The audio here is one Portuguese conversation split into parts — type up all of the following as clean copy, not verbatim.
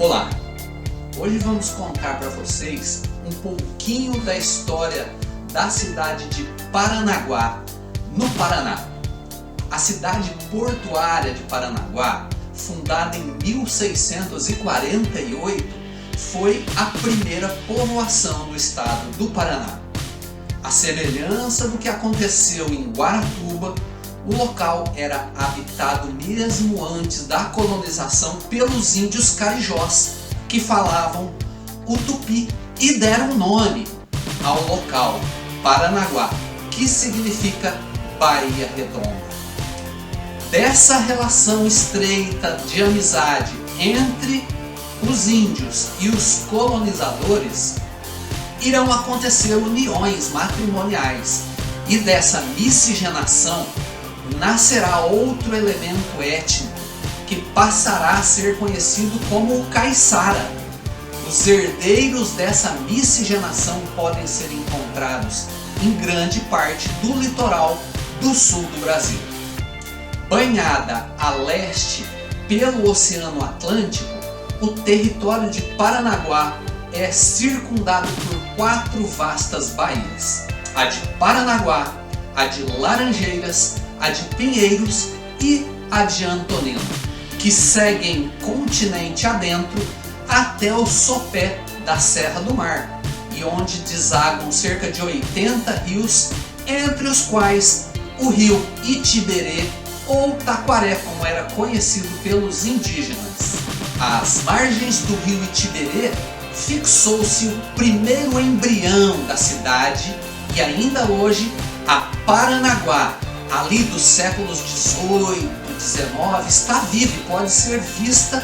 Olá! Hoje vamos contar para vocês um pouquinho da história da cidade de Paranaguá, no Paraná. A cidade portuária de Paranaguá, fundada em 1648, foi a primeira povoação do estado do Paraná. À semelhança do que aconteceu em Guaratuba, o local era habitado mesmo antes da colonização pelos índios carijós, que falavam o tupi e deram nome ao local, Paranaguá, que significa Bahia Redonda. Dessa relação estreita de amizade entre os índios e os colonizadores, irão acontecer uniões matrimoniais, e dessa miscigenação nascerá outro elemento étnico que passará a ser conhecido como o caiçara. Os herdeiros dessa miscigenação podem ser encontrados em grande parte do litoral do sul do Brasil. Banhada a leste pelo Oceano Atlântico, o território de Paranaguá é circundado por 4 vastas baías: a de Paranaguá, a de Laranjeiras, a de Pinheiros e a de Antonina, que seguem continente adentro até o sopé da Serra do Mar, e onde desagam cerca de 80 rios, entre os quais o rio Itiberê, ou Taquaré, como era conhecido pelos indígenas. Às margens do rio Itiberê fixou-se o primeiro embrião da cidade, e ainda hoje a Paranaguá, ali dos séculos XVIII, XIX, está viva e pode ser vista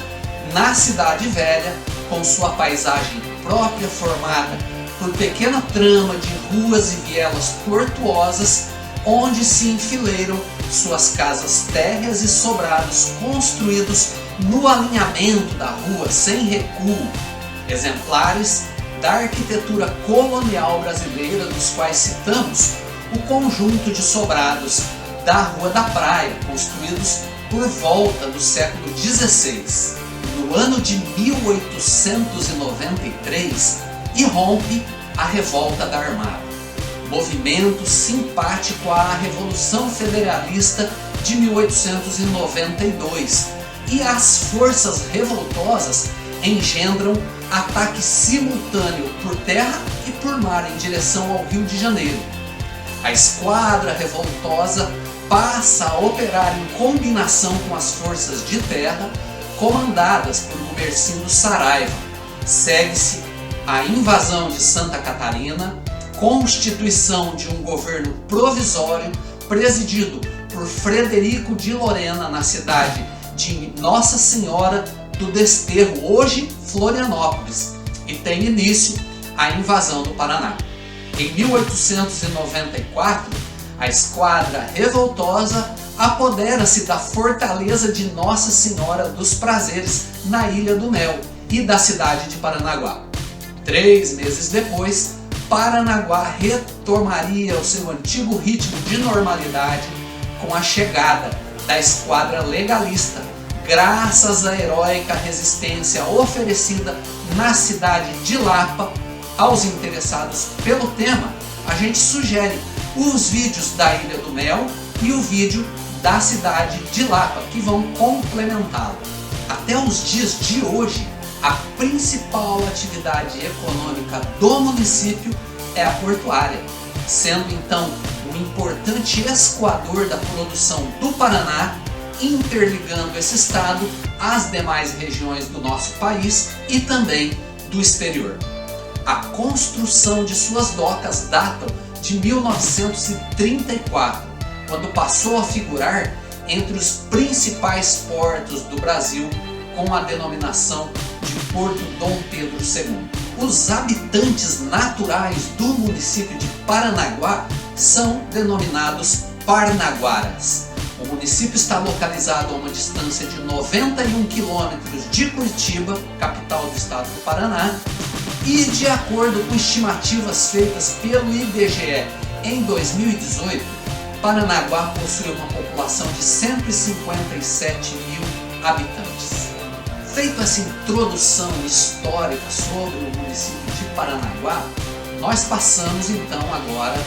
na Cidade Velha, com sua paisagem própria formada por pequena trama de ruas e vielas tortuosas, onde se enfileiram suas casas térreas e sobrados construídos no alinhamento da rua sem recuo, exemplares da arquitetura colonial brasileira, dos quais citamos o conjunto de sobrados da Rua da Praia, construídos por volta do século XVI. No ano de 1893, irrompe a Revolta da Armada, movimento simpático à Revolução Federalista de 1892, e as forças revoltosas engendram ataque simultâneo por terra e por mar em direção ao Rio de Janeiro. A esquadra revoltosa passa a operar em combinação com as forças de terra, comandadas por Gumercindo Saraiva. Segue-se a invasão de Santa Catarina, constituição de um governo provisório presidido por Frederico de Lorena na cidade de Nossa Senhora do Desterro, hoje Florianópolis, e tem início a invasão do Paraná. Em 1894, a esquadra revoltosa apodera-se da fortaleza de Nossa Senhora dos Prazeres, na Ilha do Mel, e da cidade de Paranaguá. 3 meses depois, Paranaguá retomaria o seu antigo ritmo de normalidade com a chegada da esquadra legalista, graças à heróica resistência oferecida na cidade de Lapa. Aos interessados pelo tema, a gente sugere os vídeos da Ilha do Mel e o vídeo da cidade de Lapa, que vão complementá-lo. Até os dias de hoje, a principal atividade econômica do município é a portuária, sendo então um importante escoador da produção do Paraná, interligando esse estado às demais regiões do nosso país e também do exterior. A construção de suas docas data de 1934, quando passou a figurar entre os principais portos do Brasil, com a denominação de Porto Dom Pedro II. Os habitantes naturais do município de Paranaguá são denominados parnaguaras. O município está localizado a uma distância de 91 quilômetros de Curitiba, capital do estado do Paraná, e de acordo com estimativas feitas pelo IBGE em 2018, Paranaguá possui uma população de 157 mil habitantes. Feito essa introdução histórica sobre o município de Paranaguá, nós passamos então agora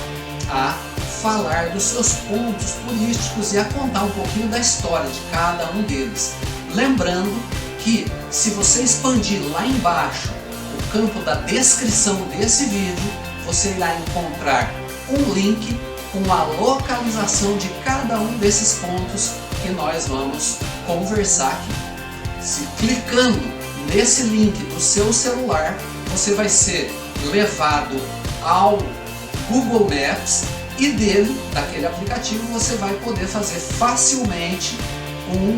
a falar dos seus pontos turísticos e a contar um pouquinho da história de cada um deles. Lembrando que se você expandir lá embaixo o campo da descrição desse vídeo, você irá encontrar um link com a localização de cada um desses pontos que nós vamos conversar aqui. Se clicando nesse link do seu celular, você vai ser levado ao Google Maps e dele, daquele aplicativo, você vai poder fazer facilmente um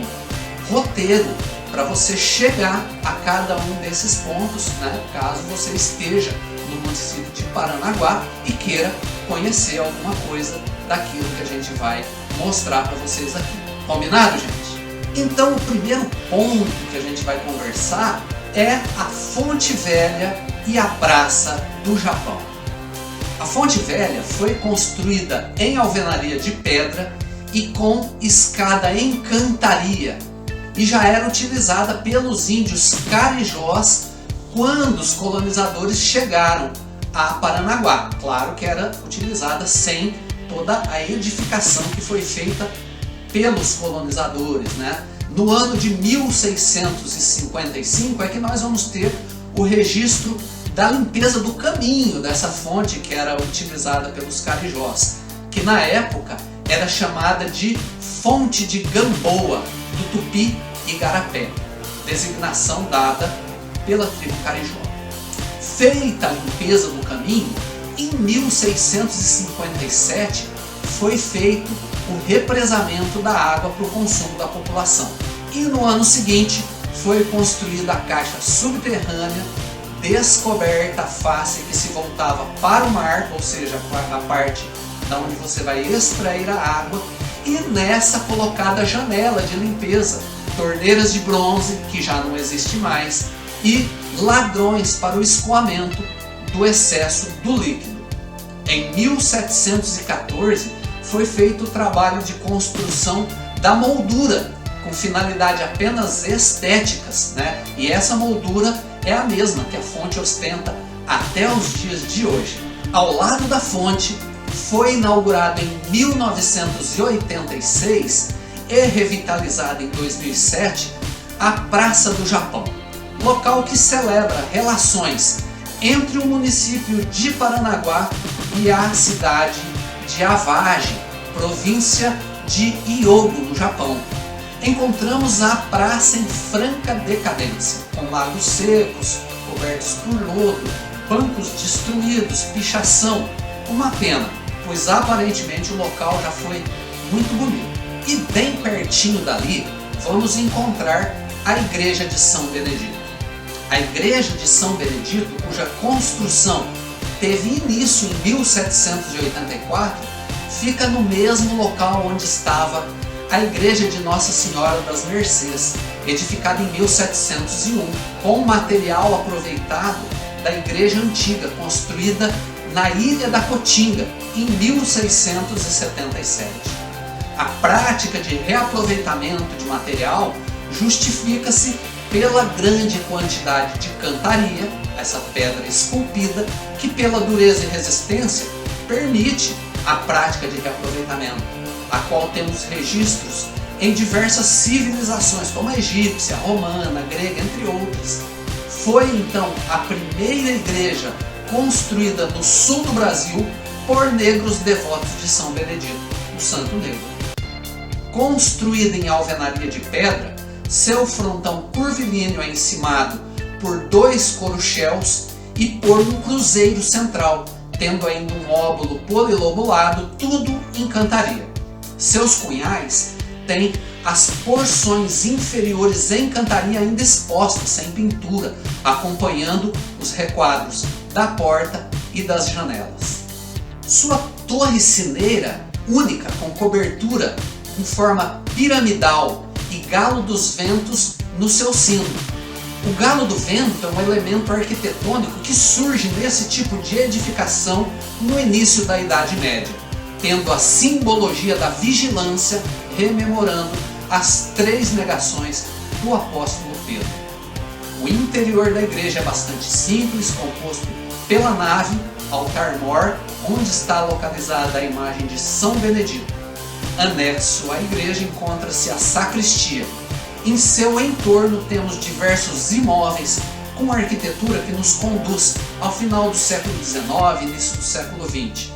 roteiro para você chegar a cada um desses pontos, né, caso você esteja no município de Paranaguá e queira conhecer alguma coisa daquilo que a gente vai mostrar para vocês aqui. Combinado, gente? Então o primeiro ponto que a gente vai conversar é a Fonte Velha e a Praça do Japão. A Fonte Velha foi construída em alvenaria de pedra e com escada em cantaria e já era utilizada pelos índios carijós quando os colonizadores chegaram a Paranaguá. Claro que era utilizada sem toda a edificação que foi feita pelos colonizadores, né? No ano de 1655 é que nós vamos ter o registro da limpeza do caminho dessa fonte que era utilizada pelos carijós, que na época era chamada de Fonte de Gamboa, do Tupi Igarapé, designação dada pela tribo carijó. Feita a limpeza do caminho, em 1657 foi feito o represamento da água para o consumo da população. E no ano seguinte foi construída a caixa subterrânea, descoberta a face que se voltava para o mar, ou seja, a parte da onde você vai extrair a água, e nessa colocada a janela de limpeza, torneiras de bronze, que já não existe mais, e ladrões para o escoamento do excesso do líquido. Em 1714 foi feito o trabalho de construção da moldura, com finalidade apenas estéticas, né? E essa moldura é a mesma que a fonte ostenta até os dias de hoje. Ao lado da fonte foi inaugurada em 1986 e revitalizada em 2007 a Praça do Japão, local que celebra relações entre o município de Paranaguá e a cidade de Awaji, província de Hyogo, no Japão. Encontramos a praça em franca decadência, com lagos secos, cobertos por lodo, bancos destruídos, pichação. Uma pena, pois aparentemente o local já foi muito bonito. E bem pertinho dali, vamos encontrar a Igreja de São Benedito. A Igreja de São Benedito, cuja construção teve início em 1784, fica no mesmo local onde estava a Igreja de Nossa Senhora das Mercês, edificada em 1701, com material aproveitado da igreja antiga, construída na Ilha da Cotinga, em 1677. A prática de reaproveitamento de material justifica-se pela grande quantidade de cantaria, essa pedra esculpida, que pela dureza e resistência permite a prática de reaproveitamento, a qual temos registros em diversas civilizações, como a egípcia, a romana, a grega, entre outras. Foi então a primeira igreja construída no sul do Brasil por negros devotos de São Benedito, o Santo Negro. Construída em alvenaria de pedra, seu frontão curvilíneo é encimado por 2 coruchelos e por um cruzeiro central, tendo ainda um óbulo polilobulado, tudo em cantaria. Seus cunhais têm as porções inferiores em cantaria ainda expostas, sem pintura, acompanhando os requadros da porta e das janelas. Sua torre sineira, única, com cobertura em forma piramidal e galo dos ventos no seu sino. O galo do vento é um elemento arquitetônico que surge nesse tipo de edificação no início da Idade Média, tendo a simbologia da vigilância, rememorando as 3 negações do apóstolo Pedro. O interior da igreja é bastante simples, composto pela nave, altar-mor, onde está localizada a imagem de São Benedito. Anexo à igreja encontra-se a sacristia. Em seu entorno temos diversos imóveis com arquitetura que nos conduz ao final do século XIX e início do século XX.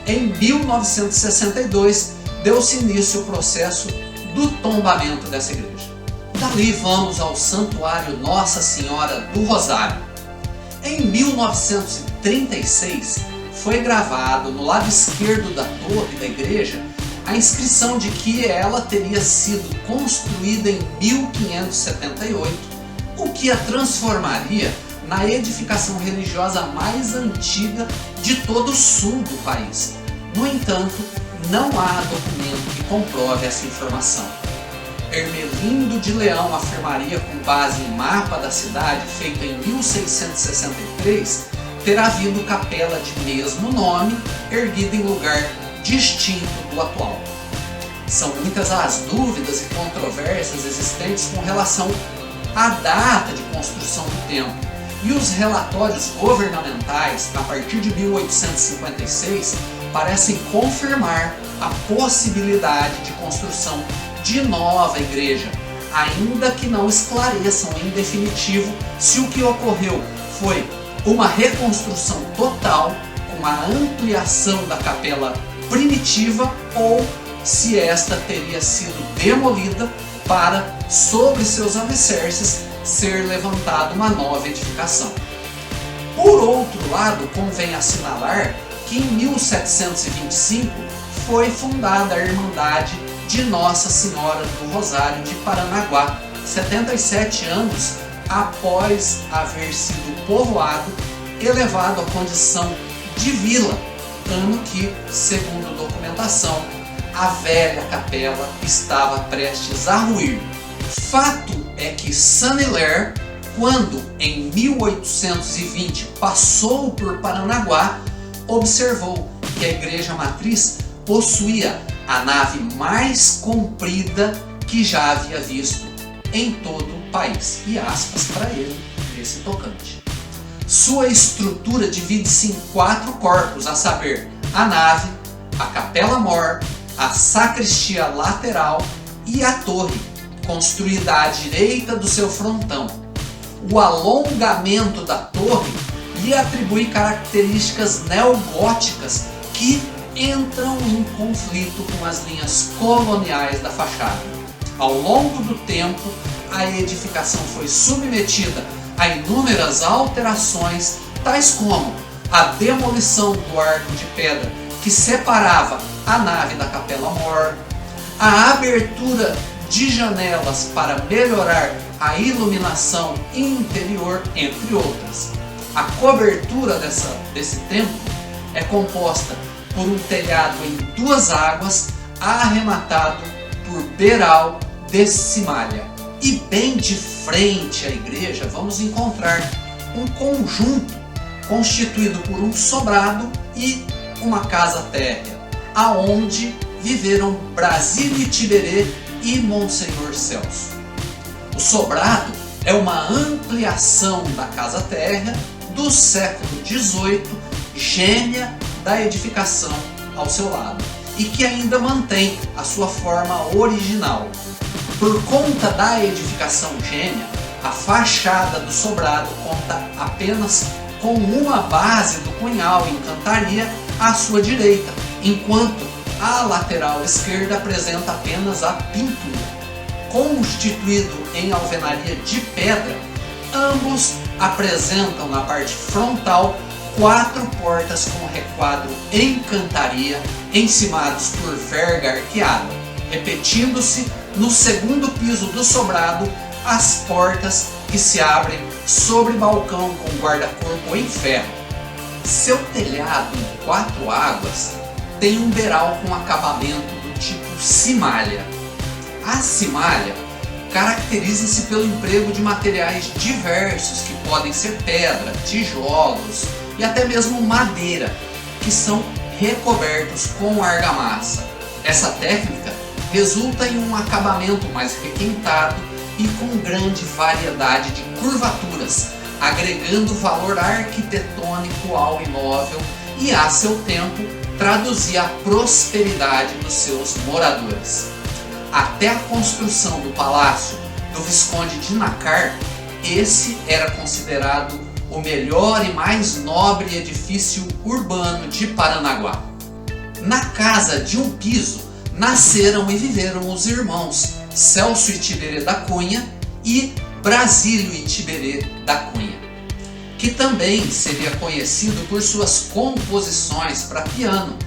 Em 1962, deu-se início ao processo do tombamento dessa igreja. Dali vamos ao Santuário Nossa Senhora do Rosário. Em 1936, foi gravado no lado esquerdo da torre da igreja a inscrição de que ela teria sido construída em 1578, o que a transformaria na edificação religiosa mais antiga de todo o sul do país. No entanto, não há documento que comprove essa informação. Ermelindo de Leão afirmaria, com base em mapa da cidade feito em 1663, ter havido capela de mesmo nome, erguida em lugar distinto do atual. São muitas as dúvidas e controvérsias existentes com relação à data de construção do templo, e os relatórios governamentais, a partir de 1856, parecem confirmar a possibilidade de construção de nova igreja, ainda que não esclareçam em definitivo se o que ocorreu foi uma reconstrução total com a ampliação da capela primitiva ou se esta teria sido demolida para, sobre seus alicerces, ser levantada uma nova edificação. Por outro lado, convém assinalar que em 1725 foi fundada a Irmandade de Nossa Senhora do Rosário de Paranaguá, 77 anos após haver sido povoado, elevado à condição de vila, ano que, segundo documentação, a velha capela estava prestes a ruir. Fato é que Saint-Hilaire, quando em 1820 passou por Paranaguá, observou que a igreja matriz possuía a nave mais comprida que já havia visto em todo o país. E aspas para ele nesse tocante. Sua estrutura divide-se em 4 corpos, a saber, a nave, a capela-mor, a sacristia lateral e a torre, construída à direita do seu frontão. O alongamento da torre lhe atribui características neogóticas que entram em conflito com as linhas coloniais da fachada. Ao longo do tempo, a edificação foi submetida a inúmeras alterações, tais como a demolição do arco de pedra que separava a nave da capela-mor, a abertura de janelas para melhorar a iluminação interior, entre outras. A cobertura desse templo é composta por um telhado em 2 águas, arrematado por beiral de cimalha. E bem de frente à igreja vamos encontrar um conjunto constituído por um sobrado e uma casa térrea, aonde viveram Brasílio Tiberê e Monsenhor Celso. O sobrado é uma ampliação da casa térrea do século XVIII, gêmea da edificação ao seu lado, e que ainda mantém a sua forma original. Por conta da edificação gêmea, a fachada do sobrado conta apenas com uma base do cunhal em cantaria à sua direita, enquanto a lateral esquerda apresenta apenas a pintura. Constituído em alvenaria de pedra, ambos apresentam na parte frontal 4 portas com requadro em cantaria, encimados por verga arqueada, repetindo-se no segundo piso do sobrado as portas que se abrem sobre balcão com guarda-corpo em ferro. Seu telhado em 4 águas tem um beiral com acabamento do tipo cimalha. A cimalha caracteriza-se pelo emprego de materiais diversos que podem ser pedra, tijolos e até mesmo madeira, que são recobertos com argamassa. Essa técnica resulta em um acabamento mais requintado e com grande variedade de curvaturas, agregando valor arquitetônico ao imóvel e, a seu tempo, traduzia a prosperidade dos seus moradores. Até a construção do palácio do Visconde de Nácar, esse era considerado o melhor e mais nobre edifício urbano de Paranaguá. Na casa de um piso nasceram e viveram os irmãos Celso Itiberê da Cunha e Brasílio Itiberê da Cunha, que também seria conhecido por suas composições para piano,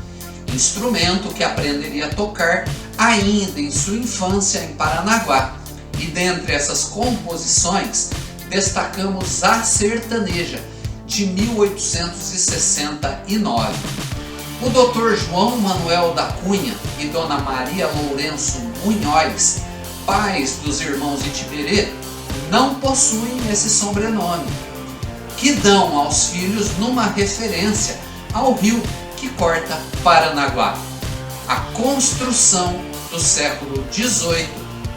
instrumento que aprenderia a tocar ainda em sua infância em Paranaguá. E dentre essas composições, destacamos a Sertaneja, de 1869. O Dr. João Manuel da Cunha e Dona Maria Lourenço Munhoz, pais dos irmãos Itiberê, não possuem esse sobrenome, que dão aos filhos numa referência ao rio que corta Paranaguá. A construção do século XVIII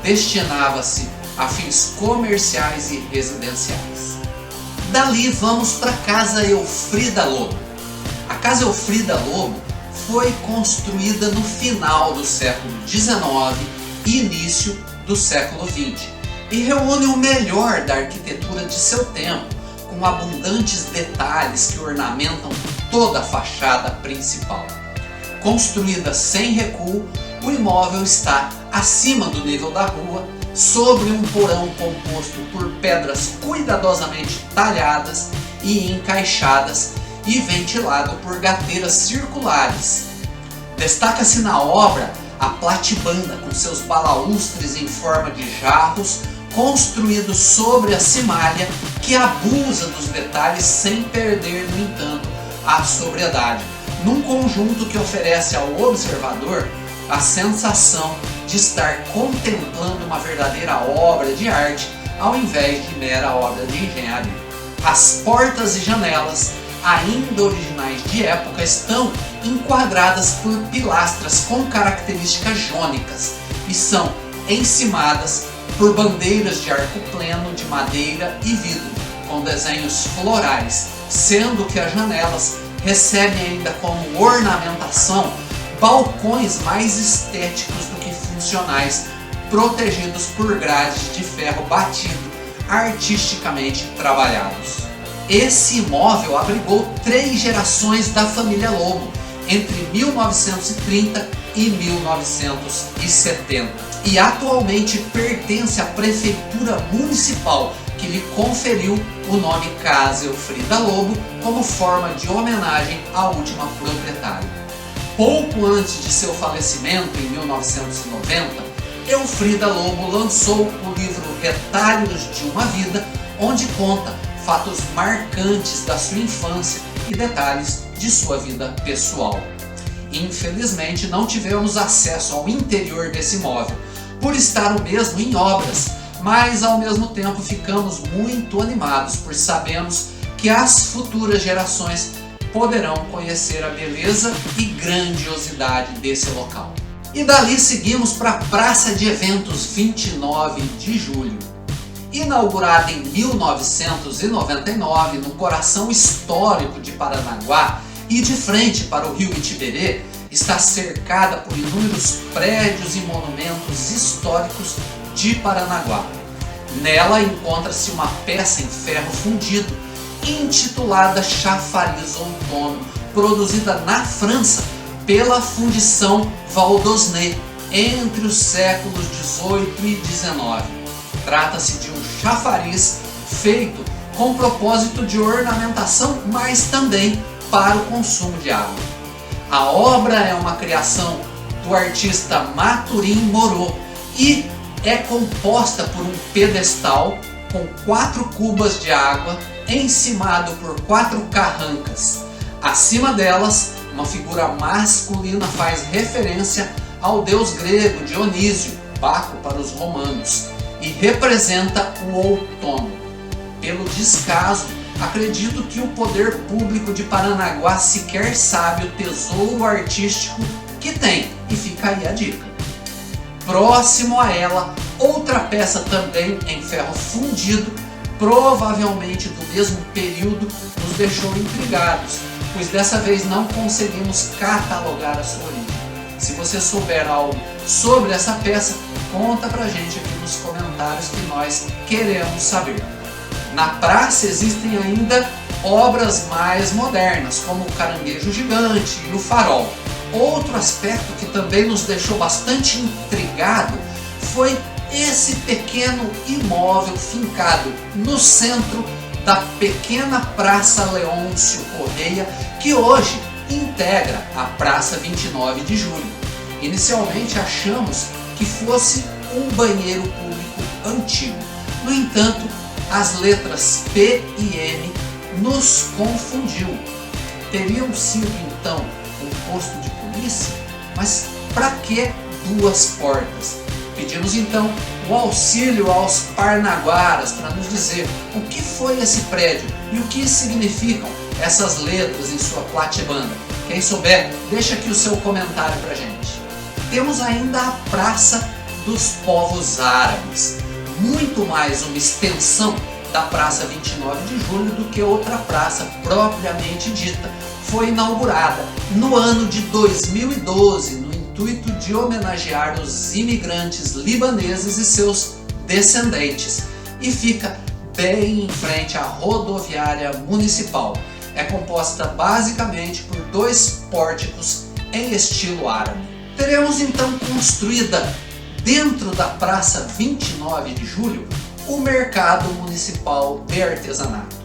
destinava-se a fins comerciais e residenciais. Dali vamos para a Casa Elfrida Lobo. A Casa Elfrida Lobo foi construída no final do século XIX e início do século XX e reúne o melhor da arquitetura de seu tempo, com abundantes detalhes que ornamentam toda a fachada principal. Construída sem recuo, o imóvel está acima do nível da rua, sobre um porão composto por pedras cuidadosamente talhadas e encaixadas e ventilado por gateiras circulares. Destaca-se na obra a platibanda com seus balaústres em forma de jarros, construídos sobre a cimalha, que abusa dos detalhes sem perder, no entanto, a sobriedade, num conjunto que oferece ao observador a sensação de estar contemplando uma verdadeira obra de arte ao invés de mera obra de engenharia. As portas e janelas, ainda originais de época, estão enquadradas por pilastras com características jônicas e são encimadas por bandeiras de arco pleno de madeira e vidro, com desenhos florais, sendo que as janelas recebem ainda como ornamentação balcões mais estéticos do que funcionais, protegidos por grades de ferro batido, artisticamente trabalhados. Esse imóvel abrigou 3 gerações da família Lobo, entre 1930 e 1970, e atualmente pertence à Prefeitura Municipal, que lhe conferiu o nome Casa Elfrida Lobo como forma de homenagem à última proprietária. Pouco antes de seu falecimento, em 1990, Elfrida Lobo lançou o livro Retalhos de uma Vida, onde conta fatos marcantes da sua infância e detalhes de sua vida pessoal. Infelizmente, não tivemos acesso ao interior desse imóvel, por estar o mesmo em obras, mas ao mesmo tempo ficamos muito animados, por sabermos que as futuras gerações poderão conhecer a beleza e grandiosidade desse local. E dali seguimos para a Praça de Eventos 29 de Julho. Inaugurada em 1999 no coração histórico de Paranaguá e de frente para o rio Itiberê, está cercada por inúmeros prédios e monumentos históricos de Paranaguá. Nela encontra-se uma peça em ferro fundido, intitulada Chafariz Outono, produzida na França pela Fundição Valdosnet entre os séculos XVIII e XIX. Trata-se de um chafariz feito com propósito de ornamentação, mas também para o consumo de água. A obra é uma criação do artista Mathurin Moreau e é composta por um pedestal com 4 cubas de água encimado por 4 carrancas. Acima delas, uma figura masculina faz referência ao deus grego Dionísio, Baco para os romanos, e representa o outono. Pelo descaso, acredito que o poder público de Paranaguá sequer sabe o tesouro artístico que tem, e fica aí a dica. Próximo a ela, Outra peça também em ferro fundido, provavelmente do mesmo período, nos deixou intrigados, pois dessa vez não conseguimos catalogar a sua origem. Se você souber algo sobre essa peça, conta pra gente aqui nos comentários que nós queremos saber. Na praça existem ainda obras mais modernas, como o caranguejo gigante e o farol. Outro aspecto que também nos deixou bastante intrigado foi esse pequeno imóvel fincado no centro da pequena Praça Leôncio Correia, que hoje integra a Praça 29 de Julho. Inicialmente achamos que fosse um banheiro público antigo. No entanto, as letras P e M nos confundiu. Teriam sido então um posto de polícia? Mas para que duas portas? Pedimos então o auxílio aos parnaguaras para nos dizer o que foi esse prédio e o que significam essas letras em sua platibanda. Quem souber, deixa aqui o seu comentário para a gente. Temos ainda a Praça dos Povos Árabes, muito mais uma extensão da Praça 29 de Julho do que outra praça propriamente dita. Foi inaugurada no ano de 2012, no intuito de homenagear os imigrantes libaneses e seus descendentes, e fica bem em frente à rodoviária municipal. É composta basicamente por dois pórticos em estilo árabe. Teremos então construída dentro da Praça 29 de Julho o Mercado Municipal de Artesanato.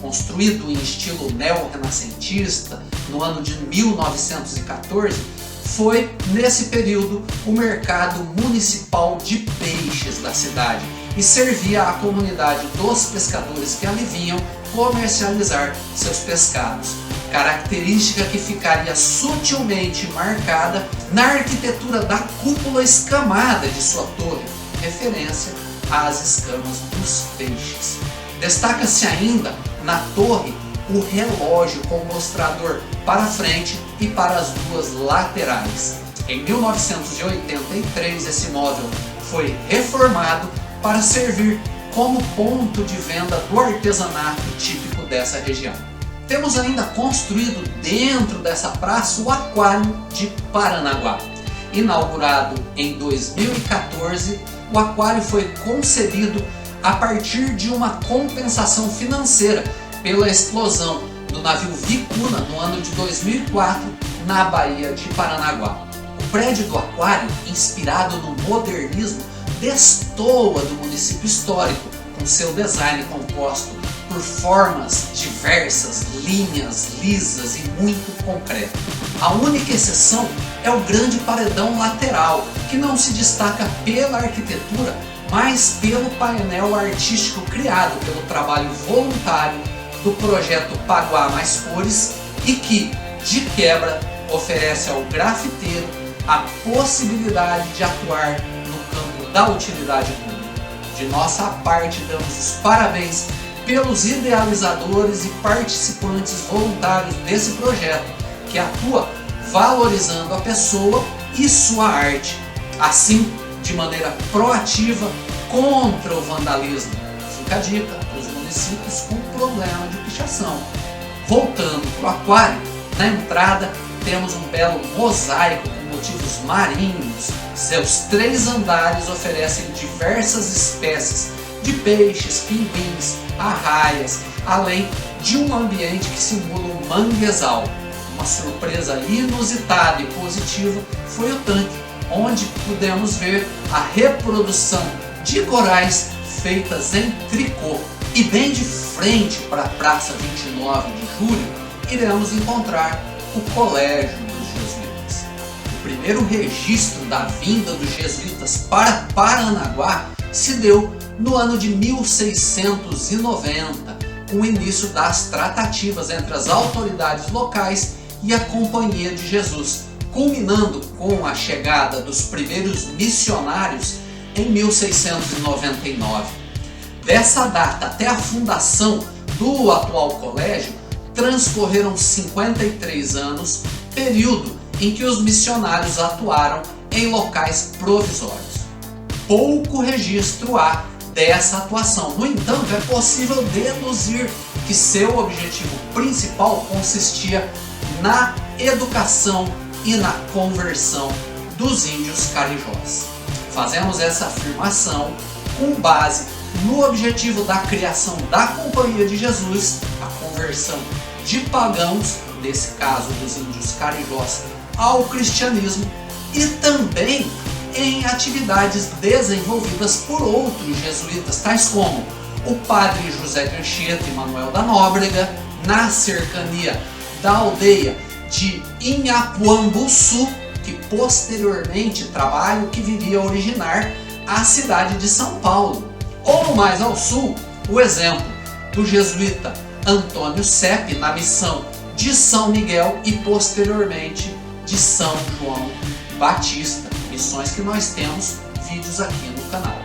Construído em estilo neo-renascentista no ano de 1914, foi nesse período o mercado municipal de peixes da cidade e servia à comunidade dos pescadores que ali vinham comercializar seus pescados, característica que ficaria sutilmente marcada na arquitetura da cúpula escamada de sua torre, referência às escamas dos peixes. Destaca-se ainda na torre o relógio com mostrador para frente e para as duas laterais. Em 1983 esse móvel foi reformado para servir como ponto de venda do artesanato típico dessa região. Temos ainda construído dentro dessa praça o Aquário de Paranaguá. Inaugurado em 2014, o aquário foi concebido a partir de uma compensação financeira pela explosão do navio Vicuna no ano de 2004 na Baía de Paranaguá. O prédio do aquário, inspirado no modernismo, destoa do município histórico, com seu design composto por formas diversas, linhas lisas e muito concreto. A única exceção é o grande paredão lateral, que não se destaca pela arquitetura, mas pelo painel artístico criado pelo trabalho voluntário do projeto Paguá Mais Cores e que, de quebra, oferece ao grafiteiro a possibilidade de atuar no campo da utilidade pública. De nossa parte, damos os parabéns pelos idealizadores e participantes voluntários desse projeto, que atua valorizando a pessoa e sua arte, assim de maneira proativa contra o vandalismo. Fica a dica para os municípios com problema de pichação. Voltando para o aquário, na entrada temos um belo mosaico com motivos marinhos. Seus 3 andares oferecem diversas espécies de peixes, pinguins, arraias, além de um ambiente que simula um manguezal. Uma surpresa inusitada e positiva foi o tanque, onde pudemos ver a reprodução de corais feitas em tricô. E bem de frente para a Praça 29 de Julho, iremos encontrar o Colégio dos Jesuítas. O primeiro registro da vinda dos jesuítas para Paranaguá se deu no ano de 1690, com o início das tratativas entre as autoridades locais e a Companhia de Jesus, culminando com a chegada dos primeiros missionários em 1699. Dessa data até a fundação do atual colégio, transcorreram 53 anos, período em que os missionários atuaram em locais provisórios. pouco registro há dessa atuação. No entanto, é possível deduzir que seu objetivo principal consistia na educação e na conversão dos índios carijós. Fazemos essa afirmação com base no objetivo da criação da Companhia de Jesus, a conversão de pagãos, nesse caso dos índios carijós, ao cristianismo, e também em atividades desenvolvidas por outros jesuítas, tais como o padre José de Anchieta e Manuel da Nóbrega, na cercania da aldeia de Inhapuambuçu, que posteriormente trabalho que viria a originar a cidade de São Paulo. Ou mais ao sul, o exemplo do jesuíta Antônio Sepe na missão de São Miguel e posteriormente de São João Batista, missões que nós temos vídeos aqui no canal.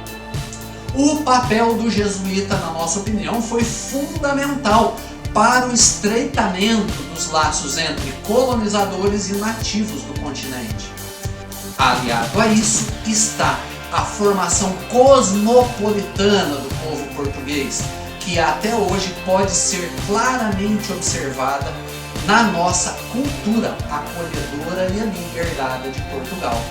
O papel do jesuíta, na nossa opinião, foi fundamental para o estreitamento dos laços entre colonizadores e nativos do continente. Aliado a isso está a formação cosmopolitana do povo português, que até hoje pode ser claramente observada na nossa cultura acolhedora e amiga herdada de Portugal.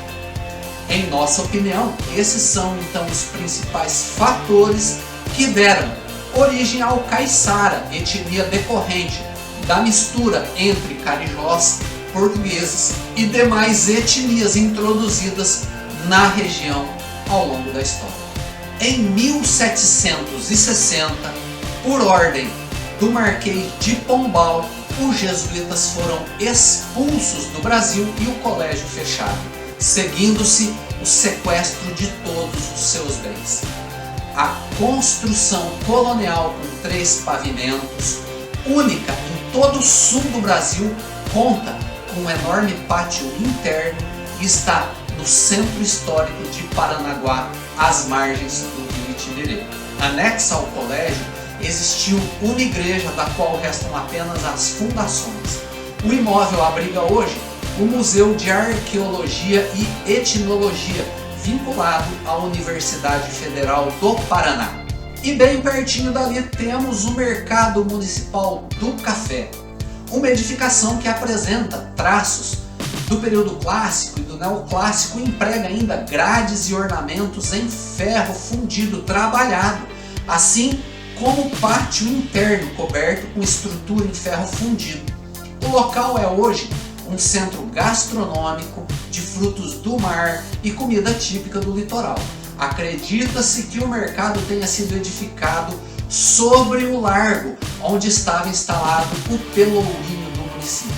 Em nossa opinião, esses são então os principais fatores que deram origem ao caiçara, etnia decorrente da mistura entre carijós, portugueses e demais etnias introduzidas na região ao longo da história. Em 1760, por ordem do Marquês de Pombal, os jesuítas foram expulsos do Brasil e o colégio fechado, seguindo-se o sequestro de todos os seus bens. A construção colonial com 3 pavimentos, única em todo o sul do Brasil, conta com um enorme pátio interno e está no centro histórico de Paranaguá, às margens do rio Itinirê. Anexa ao colégio existiu uma igreja da qual restam apenas as fundações. O imóvel abriga hoje o Museu de Arqueologia e Etnologia, vinculado à Universidade Federal do Paraná. E bem pertinho dali temos o Mercado Municipal do Café, uma edificação que apresenta traços do período clássico e do neoclássico e emprega ainda grades e ornamentos em ferro fundido trabalhado, assim como o pátio interno coberto com estrutura em ferro fundido. O local é hoje um centro gastronômico de frutos do mar e comida típica do litoral. Acredita-se que o mercado tenha sido edificado sobre o largo onde estava instalado o pelourinho do município.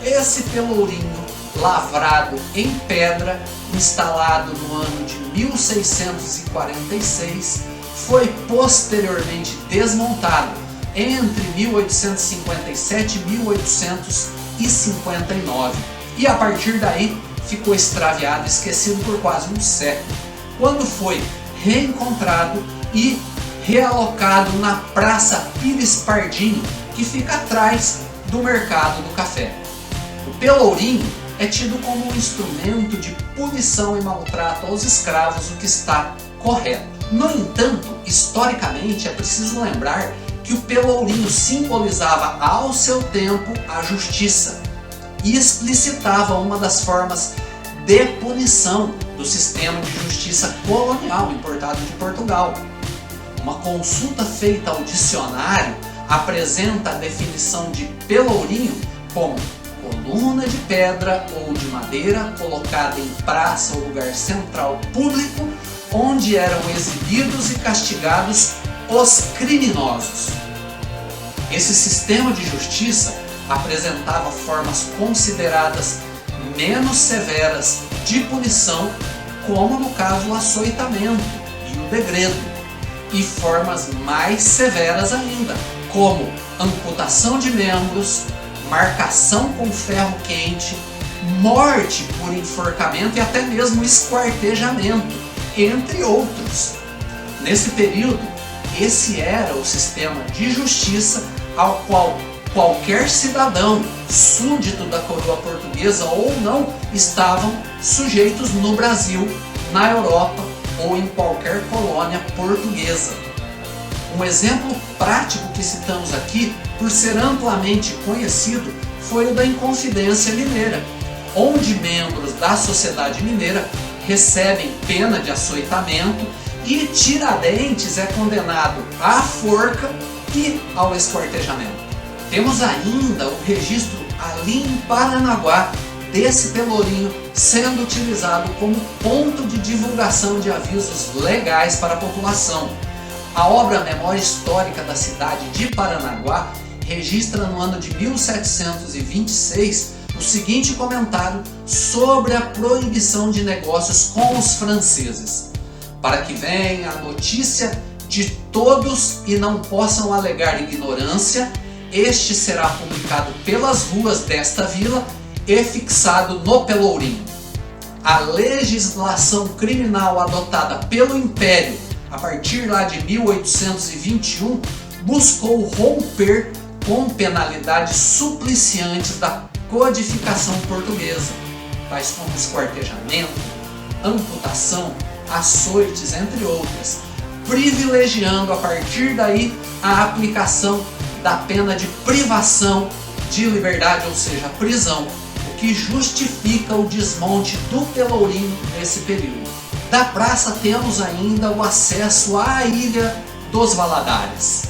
Esse pelourinho, lavrado em pedra, instalado no ano de 1646, foi posteriormente desmontado entre 1857 e 1859 e a partir daí ficou extraviado e esquecido por quase um século, quando foi reencontrado e realocado na Praça Pires Pardinho, que fica atrás do Mercado do Café. O pelourinho é tido como um instrumento de punição e maltrato aos escravos, o que está correto. No entanto, historicamente é preciso lembrar que o pelourinho simbolizava ao seu tempo a justiça e explicitava uma das formas de punição do sistema de justiça colonial importado de Portugal. Uma consulta feita ao dicionário apresenta a definição de pelourinho como coluna de pedra ou de madeira colocada em praça ou lugar central público onde eram exibidos e castigados os criminosos. Esse sistema de justiça apresentava formas consideradas menos severas de punição, como no caso o açoitamento e o degredo, e formas mais severas ainda, como amputação de membros, marcação com ferro quente, morte por enforcamento e até mesmo esquartejamento, entre outros. Nesse período, esse era o sistema de justiça ao qual qualquer cidadão, súdito da coroa portuguesa ou não, estavam sujeitos no Brasil, na Europa ou em qualquer colônia portuguesa. Um exemplo prático que citamos aqui, por ser amplamente conhecido, foi o da Inconfidência Mineira, onde membros da sociedade mineira recebem pena de açoitamento e Tiradentes é condenado à forca e ao esquartejamento. Temos ainda o registro ali em Paranaguá desse pelourinho sendo utilizado como ponto de divulgação de avisos legais para a população. A obra Memória Histórica da cidade de Paranaguá registra no ano de 1726 o seguinte comentário sobre a proibição de negócios com os franceses: para que venha a notícia de todos e não possam alegar ignorância, este será publicado pelas ruas desta vila e fixado no pelourinho. A legislação criminal adotada pelo Império a partir lá de 1821 buscou romper com penalidades supliciantes da codificação portuguesa, tais como esquartejamento, amputação, açoites, entre outras, privilegiando a partir daí a aplicação da pena de privação de liberdade, ou seja, prisão, o que justifica o desmonte do pelourinho nesse período. Da praça temos ainda o acesso à Ilha dos Valadares.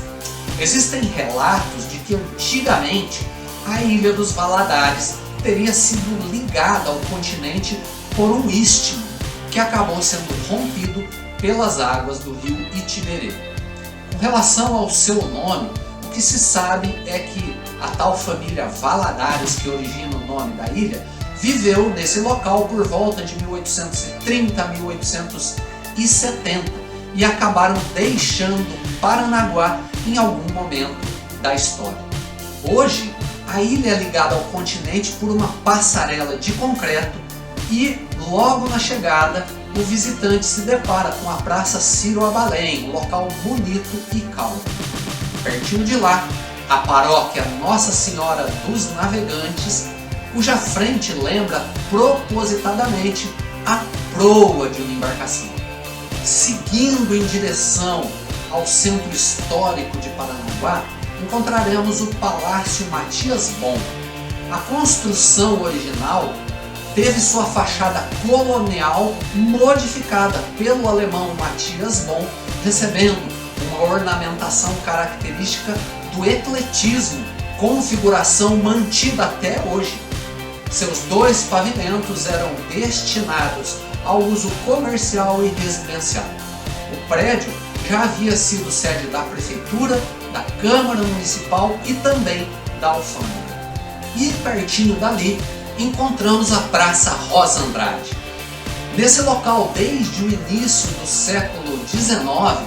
Existem relatos de que antigamente a Ilha dos Valadares teria sido ligada ao continente por um istmo que acabou sendo rompido pelas águas do rio Itiberê. Com relação ao seu nome, o que se sabe é que a tal família Valadares, que origina o nome da ilha, viveu nesse local por volta de 1830 a 1870 e acabaram deixando Paranaguá em algum momento da história. Hoje, a ilha é ligada ao continente por uma passarela de concreto e, logo na chegada, o visitante se depara com a Praça Ciro Abalém, um local bonito e calmo. Pertinho de lá, a paróquia Nossa Senhora dos Navegantes, cuja frente lembra propositadamente a proa de uma embarcação. Seguindo em direção ao centro histórico de Paranaguá, encontraremos o Palácio Matias Bon. A construção original teve sua fachada colonial modificada pelo alemão Matias Bon, recebendo uma ornamentação característica do ecletismo, configuração mantida até hoje. Seus dois pavimentos eram destinados ao uso comercial e residencial. O prédio já havia sido sede da Prefeitura, da Câmara Municipal e também da Alfândega. E pertinho dali encontramos a Praça Rosa Andrade. Nesse local, desde o início do século XIX,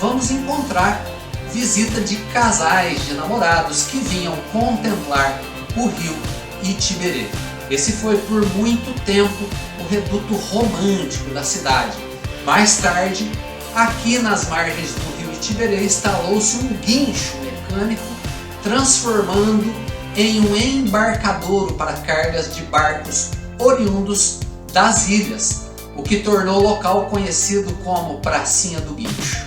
vamos encontrar visita de casais de namorados que vinham contemplar o rio Itiberê. Esse foi por muito tempo o reduto romântico da cidade. Mais tarde, aqui nas margens do rio Itiberê instalou-se um guincho mecânico, transformando em um embarcadouro para cargas de barcos oriundos das ilhas, o que tornou o local conhecido como Pracinha do Guincho.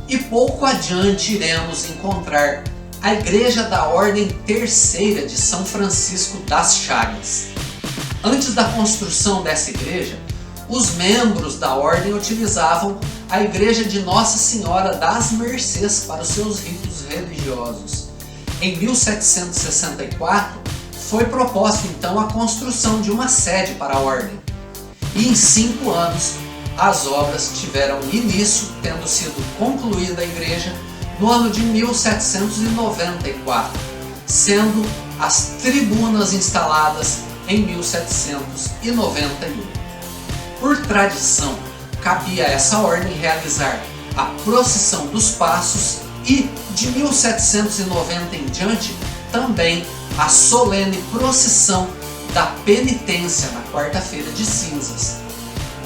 E pouco adiante iremos encontrar a Igreja da Ordem Terceira de São Francisco das Chagas. Antes da construção dessa igreja, os membros da ordem utilizavam a Igreja de Nossa Senhora das Mercês para os seus ritos religiosos. Em 1764, foi proposta então a construção de uma sede para a ordem. E em 5 anos, as obras tiveram início, tendo sido concluída a igreja no ano de 1794, sendo as tribunas instaladas em 1791. Por tradição, cabia a essa ordem realizar a procissão dos passos e, de 1790 em diante, também a solene procissão da penitência na quarta-feira de cinzas.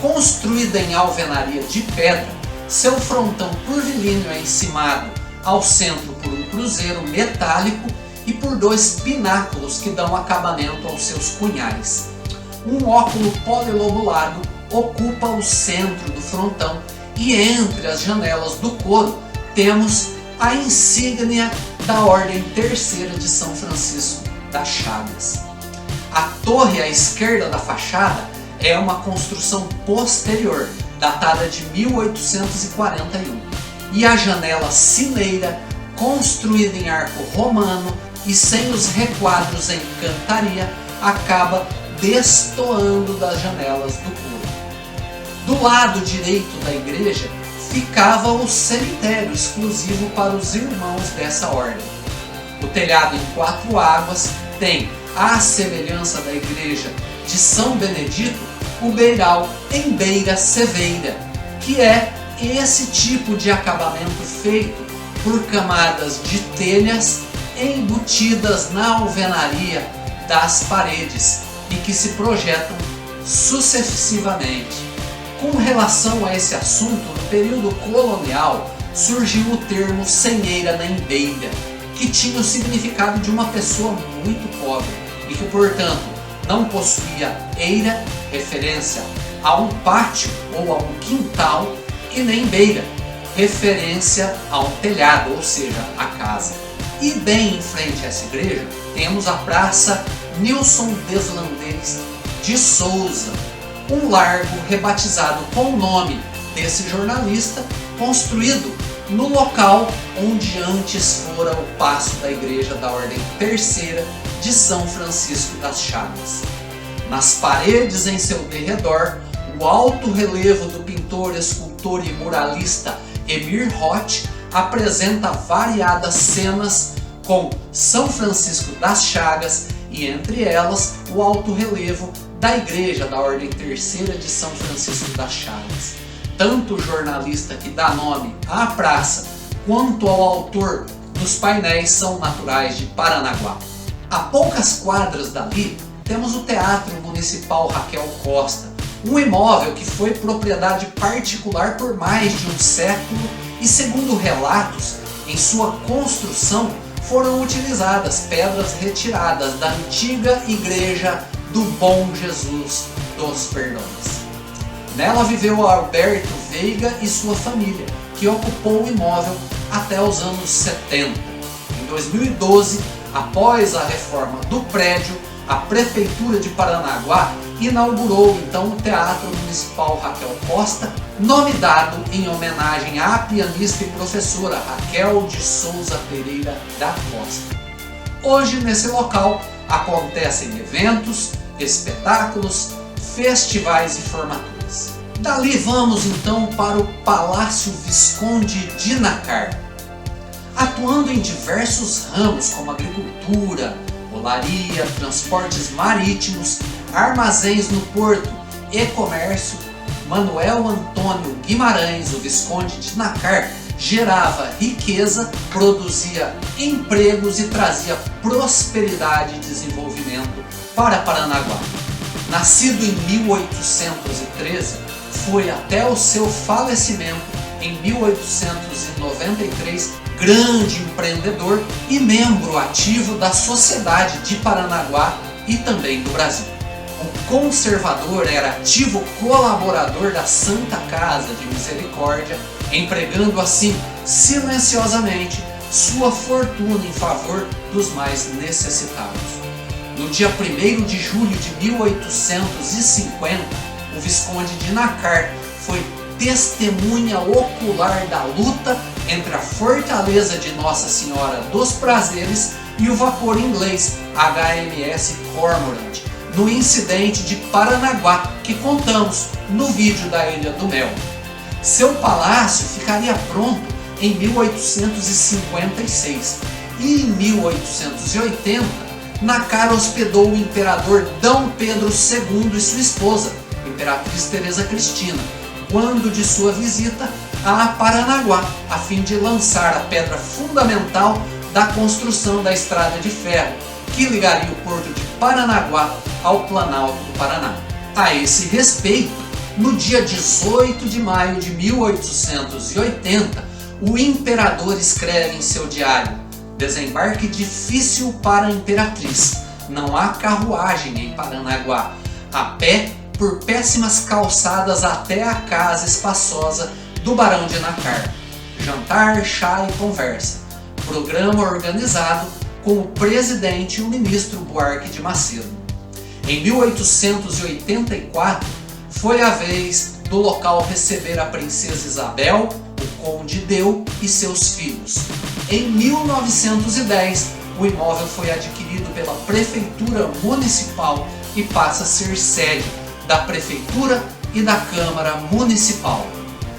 Construída em alvenaria de pedra, seu frontão curvilíneo é encimado ao centro por um cruzeiro metálico e por 2 pináculos que dão acabamento aos seus cunhais. Um óculo polilobulado ocupa o centro do frontão e entre as janelas do coro temos a insígnia da Ordem Terceira de São Francisco das Chagas. A torre à esquerda da fachada é uma construção posterior, datada de 1841, e a janela cineira, construída em arco romano e sem os requadros em cantaria, acaba destoando das janelas do coro. Do lado direito da igreja ficava o cemitério exclusivo para os irmãos dessa ordem. O telhado em 4 águas tem, à semelhança da igreja de São Benedito, o beiral em beira seveira, que é esse tipo de acabamento feito por camadas de telhas embutidas na alvenaria das paredes e que se projetam sucessivamente. Com relação a esse assunto, no período colonial surgiu o termo senheira nem beira, que tinha o significado de uma pessoa muito pobre e que, portanto, não possuía eira, referência a um pátio ou a um quintal, e nem beira, referência a um telhado, ou seja, a casa. E bem em frente a essa igreja temos a Praça Nilson Deslandês de Souza, um largo rebatizado com o nome desse jornalista, construído no local onde antes fora o paço da igreja da Ordem Terceira de São Francisco das Chagas. Nas paredes em seu derredor, o alto relevo do pintor, escultor e muralista Emir Roth apresenta variadas cenas com São Francisco das Chagas e, entre elas, o alto relevo da igreja da Ordem Terceira de São Francisco das Chagas. Tanto o jornalista que dá nome à praça, quanto ao autor dos painéis são naturais de Paranaguá. A poucas quadras dali, temos o Teatro Municipal Raquel Costa, um imóvel que foi propriedade particular por mais de um século e, segundo relatos, em sua construção foram utilizadas pedras retiradas da antiga igreja do Bom Jesus dos Perdões. Nela viveu Alberto Veiga e sua família, que ocupou o imóvel até os anos 70. Em 2012, após a reforma do prédio, a Prefeitura de Paranaguá inaugurou então o Teatro Municipal Raquel Costa, nome dado em homenagem à pianista e professora Raquel de Souza Pereira da Costa. Hoje, nesse local, acontecem eventos, espetáculos, festivais e formaturas. Dali vamos então para o Palácio Visconde de Nácar. Atuando em diversos ramos como agricultura, olaria, transportes marítimos, armazéns no porto e comércio, Manuel Antônio Guimarães, o Visconde de Nácar, gerava riqueza, produzia empregos e trazia prosperidade e desenvolvimento para Paranaguá. Nascido em 1813, foi até o seu falecimento em 1893 grande empreendedor e membro ativo da Sociedade de Paranaguá e também do Brasil. O conservador era ativo colaborador da Santa Casa de Misericórdia, empregando assim silenciosamente sua fortuna em favor dos mais necessitados. No dia 1º de julho de 1850, o Visconde de Nácar foi testemunha ocular da luta entre a fortaleza de Nossa Senhora dos Prazeres e o vapor inglês HMS Cormorant, no incidente de Paranaguá que contamos no vídeo da Ilha do Mel. Seu palácio ficaria pronto em 1856 e em 1880 Nácar hospedou o imperador D. Pedro II e sua esposa, Imperatriz Teresa Cristina, quando de sua visita a Paranaguá, a fim de lançar a pedra fundamental da construção da estrada de ferro, que ligaria o porto de Paranaguá ao Planalto do Paraná. A esse respeito, no dia 18 de maio de 1880, o imperador escreve em seu diário: desembarque difícil para a Imperatriz, não há carruagem em Paranaguá, a pé por péssimas calçadas até a casa espaçosa do Barão de Nacar. Jantar, chá e conversa. Programa organizado com o presidente e o ministro Buarque de Macedo. Em 1884, foi a vez do local receber a princesa Isabel, o conde Deu e seus filhos. Em 1910, o imóvel foi adquirido pela Prefeitura Municipal e passa a ser sede da Prefeitura e da Câmara Municipal.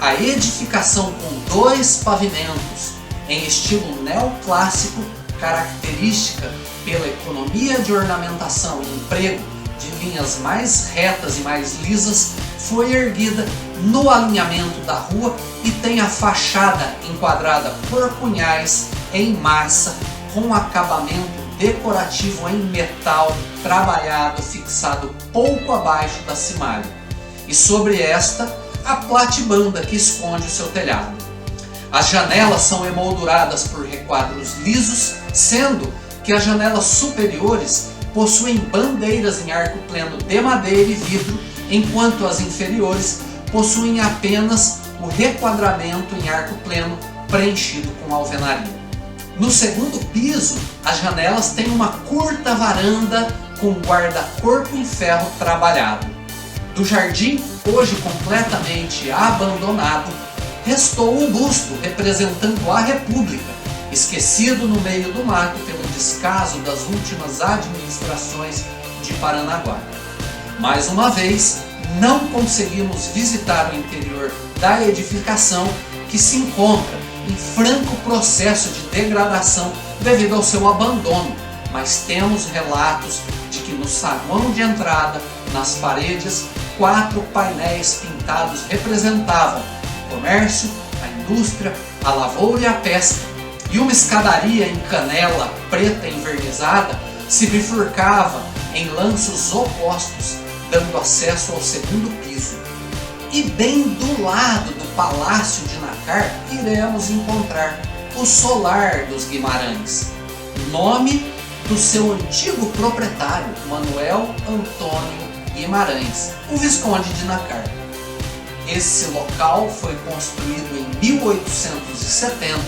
A edificação com 2 pavimentos em estilo neoclássico, característica pela economia de ornamentação e emprego de linhas mais retas e mais lisas, foi erguida no alinhamento da rua e tem a fachada enquadrada por cunhais em massa com acabamento decorativo em metal trabalhado fixado pouco abaixo da cimalha. E sobre esta, a platibanda que esconde o seu telhado. As janelas são emolduradas por requadros lisos, sendo que as janelas superiores possuem bandeiras em arco pleno de madeira e vidro, enquanto as inferiores possuem apenas o requadramento em arco pleno preenchido com alvenaria. No segundo piso, as janelas têm uma curta varanda com guarda-corpo em ferro trabalhado. Do jardim, hoje completamente abandonado, restou um busto representando a República, esquecido no meio do mato pelo descaso das últimas administrações de Paranaguá. Mais uma vez, não conseguimos visitar o interior da edificação, que se encontra em franco processo de degradação devido ao seu abandono, mas temos relatos de que no saguão de entrada, nas paredes, 4 painéis pintados representavam o comércio, a indústria, a lavoura e a pesca, e uma escadaria em canela preta envernizada se bifurcava em lanços opostos, dando acesso ao segundo piso. E bem do lado do Palácio de Nacar iremos encontrar o Solar dos Guimarães, nome do seu antigo proprietário, Manuel Antônio Guimarães, o Visconde de Nacar. Esse local foi construído em 1870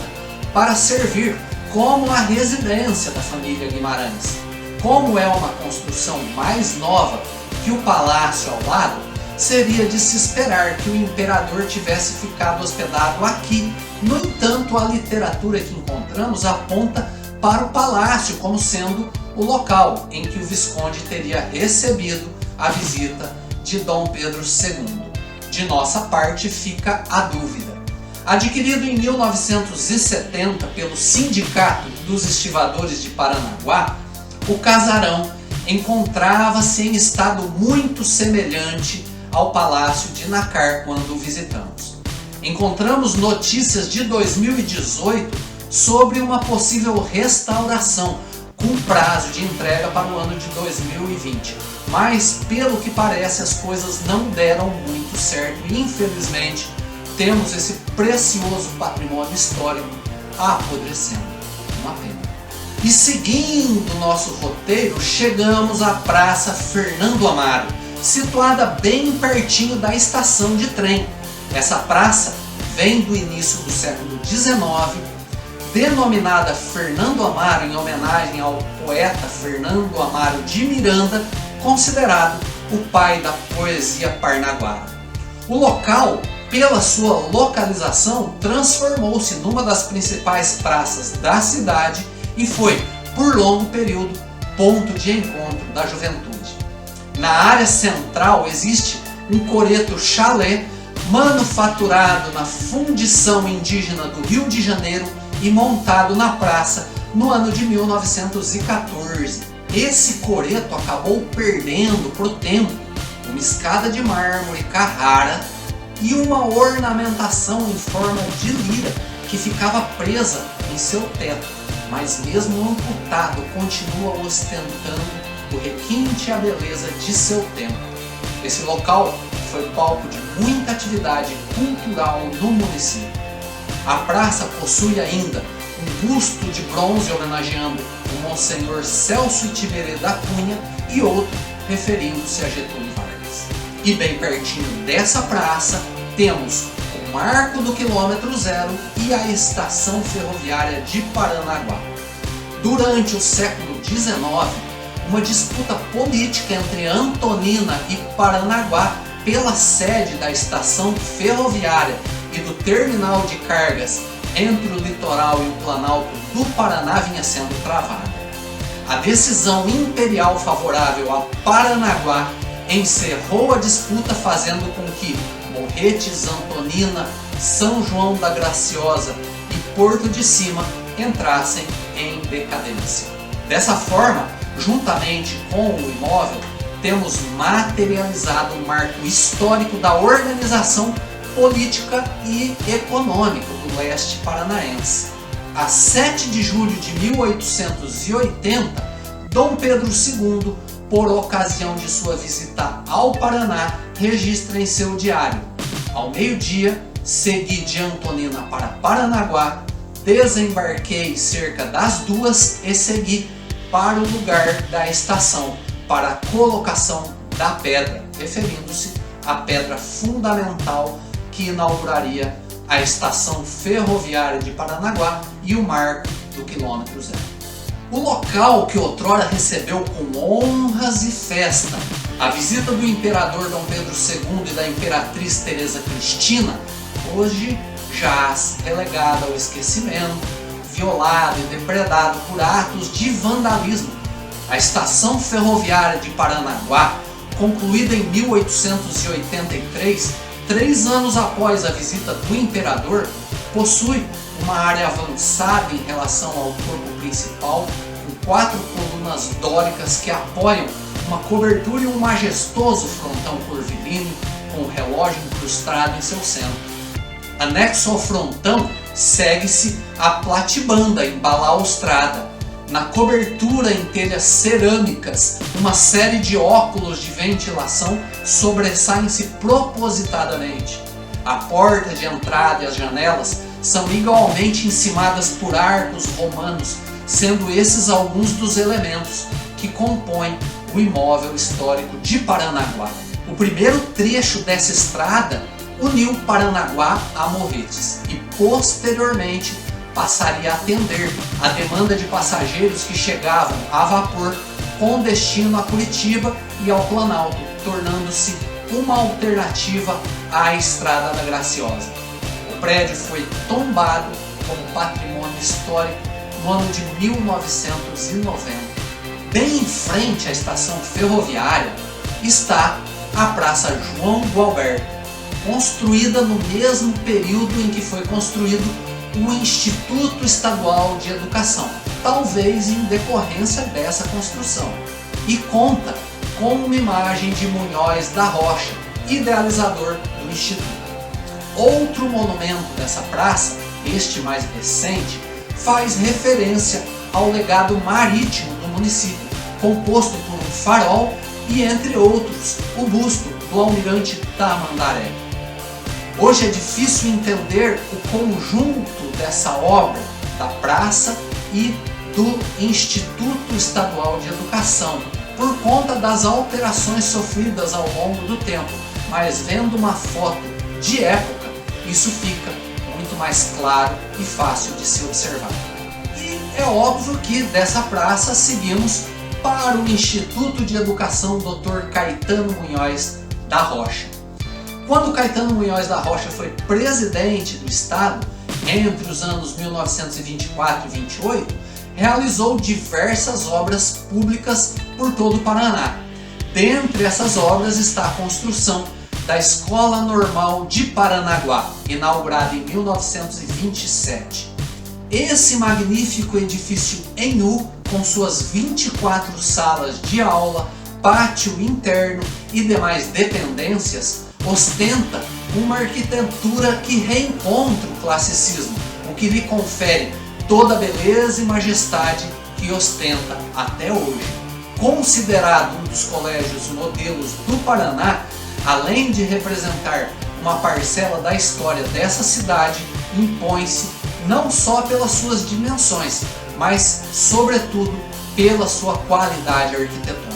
para servir como a residência da família Guimarães. Como é uma construção mais nova que o palácio ao lado, seria de se esperar que o imperador tivesse ficado hospedado aqui. No entanto, a literatura que encontramos aponta para o palácio como sendo o local em que o Visconde teria recebido a visita de Dom Pedro II. De nossa parte fica a dúvida. Adquirido em 1970 pelo Sindicato dos Estivadores de Paranaguá, o casarão encontrava-se em estado muito semelhante ao Palácio de Nacar quando o visitamos. Encontramos notícias de 2018 sobre uma possível restauração com prazo de entrega para o ano de 2020, mas pelo que parece as coisas não deram muito certo e infelizmente temos esse precioso patrimônio histórico apodrecendo. Uma pena. E seguindo nosso roteiro, chegamos à Praça Fernando Amaro, situada bem pertinho da estação de trem. Essa praça vem do início do século XIX, denominada Fernando Amaro em homenagem ao poeta Fernando Amaro de Miranda, considerado o pai da poesia parnaguara. O local, pela sua localização, transformou-se numa das principais praças da cidade e foi, por longo período, ponto de encontro da juventude. Na área central existe um coreto chalé manufaturado na fundição indígena do Rio de Janeiro e montado na praça no ano de 1914. Esse coreto acabou perdendo por tempo uma escada de mármore Carrara e uma ornamentação em forma de lira que ficava presa em seu teto, mas mesmo amputado continua ostentando o requinte e a beleza de seu tempo. Esse local foi palco de muita atividade cultural no município. A praça possui ainda um busto de bronze homenageando o Monsenhor Celso Itiberê da Cunha e outro referindo-se a Getúlio Vargas. E bem pertinho dessa praça temos o Marco do Quilômetro Zero e a Estação Ferroviária de Paranaguá. Durante o século XIX, uma disputa política entre Antonina e Paranaguá pela sede da estação ferroviária e do terminal de cargas entre o litoral e o Planalto do Paraná vinha sendo travada. A decisão imperial favorável a Paranaguá encerrou a disputa, fazendo com que Morretes, Antonina, São João da Graciosa e Porto de Cima entrassem em decadência. Dessa forma, juntamente com o imóvel, temos materializado um marco histórico da organização política e econômica do leste paranaense. A 7 de julho de 1880, Dom Pedro II, por ocasião de sua visita ao Paraná, registra em seu diário: ao meio-dia, segui de Antonina para Paranaguá, desembarquei cerca das 2 e segui para o lugar da estação para a colocação da pedra, referindo-se à pedra fundamental que inauguraria a estação ferroviária de Paranaguá e o Marco do Quilômetro Zero. O local que outrora recebeu com honras e festa a visita do imperador Dom Pedro II e da imperatriz Teresa Cristina, hoje jaz relegado ao esquecimento, violado e depredado por atos de vandalismo. A estação ferroviária de Paranaguá, concluída em 1883, 3 anos após a visita do imperador, possui uma área avançada em relação ao corpo principal, com 4 colunas dóricas que apoiam uma cobertura e um majestoso frontão curvilíneo com um relógio incrustado em seu centro. Anexo ao frontão segue-se a platibanda em balaustrada. Na cobertura em telhas cerâmicas, uma série de óculos de ventilação sobressaem-se propositadamente. A porta de entrada e as janelas são igualmente encimadas por arcos romanos, sendo esses alguns dos elementos que compõem o imóvel histórico de Paranaguá. O primeiro trecho dessa estrada uniu Paranaguá a Morretes e posteriormente passaria a atender a demanda de passageiros que chegavam a vapor com destino a Curitiba e ao Planalto, tornando-se uma alternativa à Estrada da Graciosa. O prédio foi tombado como patrimônio histórico no ano de 1990. Bem em frente à estação ferroviária está a Praça João Gualberto, construída no mesmo período em que foi construído o Instituto Estadual de Educação, talvez em decorrência dessa construção, e conta com uma imagem de Munhoz da Rocha, idealizador do Instituto. Outro monumento dessa praça, este mais recente, faz referência ao legado marítimo do município, composto por um farol e, entre outros, o busto do almirante Tamandaré. Hoje é difícil entender o conjunto dessa obra, da praça e do Instituto Estadual de Educação, por conta das alterações sofridas ao longo do tempo, mas vendo uma foto de época, isso fica muito mais claro e fácil de se observar. E é óbvio que dessa praça seguimos para o Instituto de Educação Dr. Caetano Munhoz da Rocha. Quando Caetano Munhoz da Rocha foi presidente do estado, entre os anos 1924 e 28, realizou diversas obras públicas por todo o Paraná. Dentre essas obras está a construção da Escola Normal de Paranaguá, inaugurada em 1927. Esse magnífico edifício em U, com suas 24 salas de aula, pátio interno e demais dependências, ostenta uma arquitetura que reencontra o classicismo, o que lhe confere toda a beleza e majestade que ostenta até hoje. Considerado um dos colégios modelos do Paraná, além de representar uma parcela da história dessa cidade, impõe-se não só pelas suas dimensões, mas, sobretudo, pela sua qualidade arquitetônica.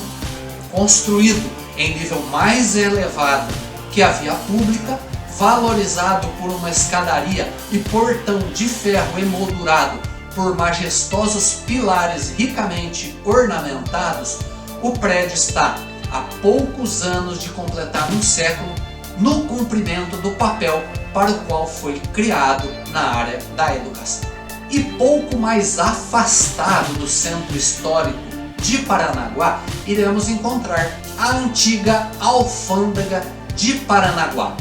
Construído em nível mais elevado que a via pública, valorizado por uma escadaria e portão de ferro emoldurado por majestosos pilares ricamente ornamentados, o prédio está há poucos anos de completar um século no cumprimento do papel para o qual foi criado na área da educação. E pouco mais afastado do centro histórico de Paranaguá, iremos encontrar a antiga Alfândega de Paranaguá.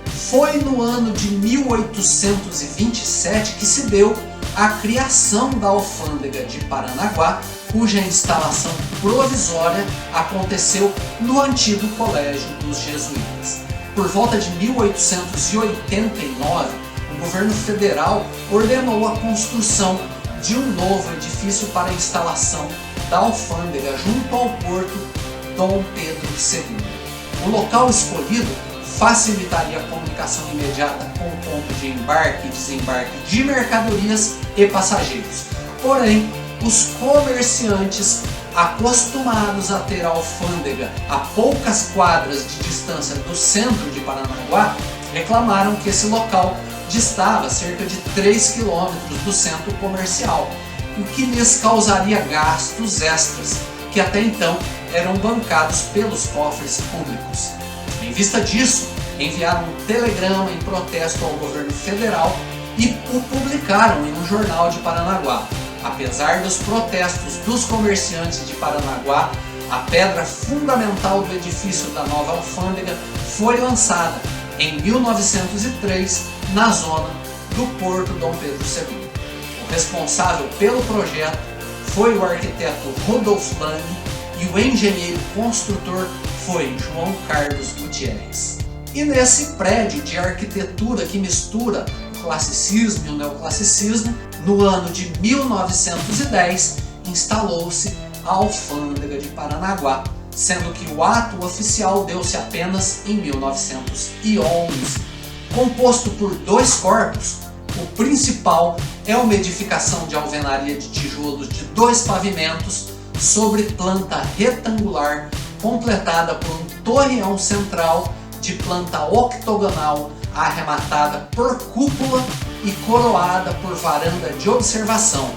Foi no ano de 1827 que se deu a criação da Alfândega de Paranaguá, cuja instalação provisória aconteceu no antigo Colégio dos Jesuítas. Por volta de 1889, o governo federal ordenou a construção de um novo edifício para a instalação da alfândega junto ao porto Dom Pedro II. O local escolhido facilitaria a comunicação imediata com o ponto de embarque e desembarque de mercadorias e passageiros. Porém, os comerciantes acostumados a ter a alfândega a poucas quadras de distância do centro de Paranaguá reclamaram que esse local distava a cerca de 3 quilômetros do centro comercial, o que lhes causaria gastos extras, que até então eram bancados pelos cofres públicos. Em vista disso, enviaram um telegrama em protesto ao governo federal e o publicaram em um jornal de Paranaguá. Apesar dos protestos dos comerciantes de Paranaguá, a pedra fundamental do edifício da nova alfândega foi lançada em 1903 na zona do Porto Dom Pedro II. O responsável pelo projeto foi o arquiteto Rudolf Lang e o engenheiro construtor foi João Carlos Gutierrez. E nesse prédio de arquitetura que mistura o classicismo e o neoclassicismo, no ano de 1910, instalou-se a Alfândega de Paranaguá, sendo que o ato oficial deu-se apenas em 1911. Composto por 2 corpos, o principal é uma edificação de alvenaria de tijolos de 2 pavimentos sobre planta retangular, completada por um torreão central de planta octogonal arrematada por cúpula e coroada por varanda de observação.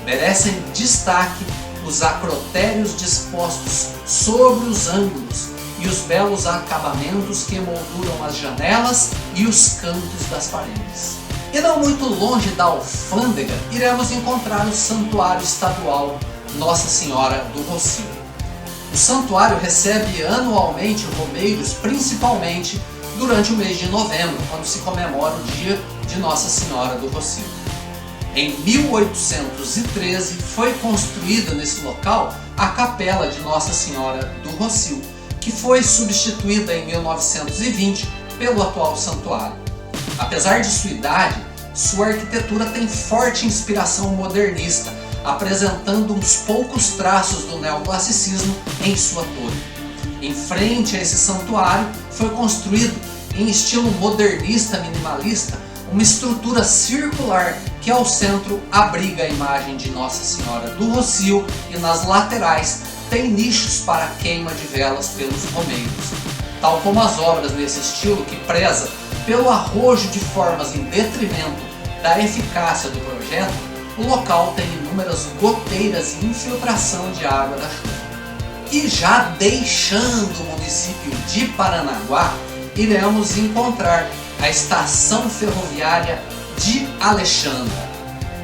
Merecem destaque os acrotérios dispostos sobre os ângulos e os belos acabamentos que emolduram as janelas e os cantos das paredes. E não muito longe da alfândega, iremos encontrar o Santuário Estadual Nossa Senhora do Rossio. O santuário recebe anualmente romeiros, principalmente durante o mês de novembro, quando se comemora o dia de Nossa Senhora do Rossio. Em 1813 foi construída nesse local a Capela de Nossa Senhora do Rossio, que foi substituída em 1920 pelo atual santuário. Apesar de sua idade, sua arquitetura tem forte inspiração modernista, apresentando uns poucos traços do neoclassicismo em sua torre. Em frente a esse santuário foi construído, em estilo modernista minimalista, uma estrutura circular que ao centro abriga a imagem de Nossa Senhora do Rossio e nas laterais tem nichos para queima de velas pelos romeiros. Tal como as obras nesse estilo que preza pelo arrojo de formas em detrimento da eficácia do projeto, o local tem inúmeras goteiras e infiltração de água da chuva. E já deixando o município de Paranaguá, iremos encontrar a estação ferroviária de Alexandra.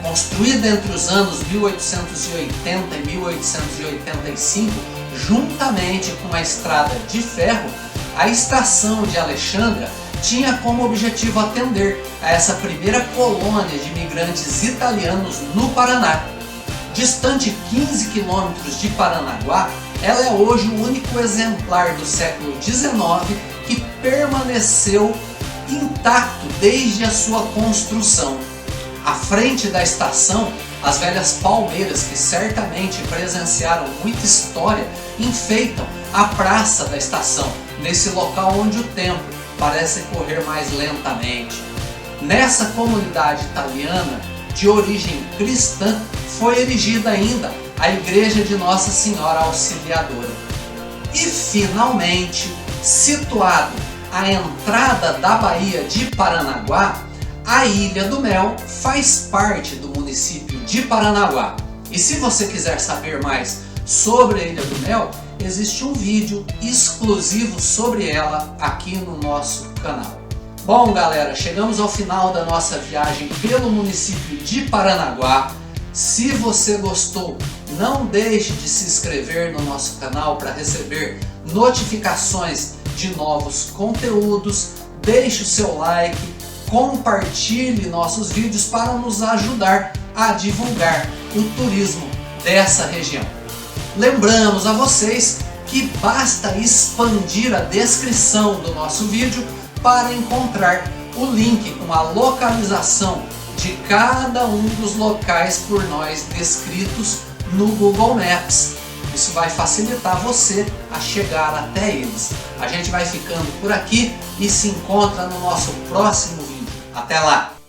Construída entre os anos 1880 e 1885, juntamente com a estrada de ferro, a estação de Alexandra tinha como objetivo atender a essa primeira colônia de imigrantes italianos no Paraná. Distante 15 quilômetros de Paranaguá, ela é hoje o único exemplar do século XIX que permaneceu intacto desde a sua construção. À frente da estação, as velhas palmeiras, que certamente presenciaram muita história, enfeitam a praça da estação, nesse local onde o tempo parece correr mais lentamente. Nessa comunidade italiana, de origem cristã, foi erigida ainda a Igreja de Nossa Senhora Auxiliadora. E finalmente, situado à entrada da Baía de Paranaguá, a Ilha do Mel faz parte do município de Paranaguá. E se você quiser saber mais sobre a Ilha do Mel, existe um vídeo exclusivo sobre ela aqui no nosso canal. Bom galera, chegamos ao final da nossa viagem pelo município de Paranaguá. Se você gostou, não deixe de se inscrever no nosso canal para receber notificações de novos conteúdos. Deixe o seu like, compartilhe nossos vídeos para nos ajudar a divulgar o turismo dessa região. Lembramos a vocês que basta expandir a descrição do nosso vídeo para encontrar o link com a localização de cada um dos locais por nós descritos no Google Maps. Isso vai facilitar você a chegar até eles. A gente vai ficando por aqui e se encontra no nosso próximo vídeo. Até lá!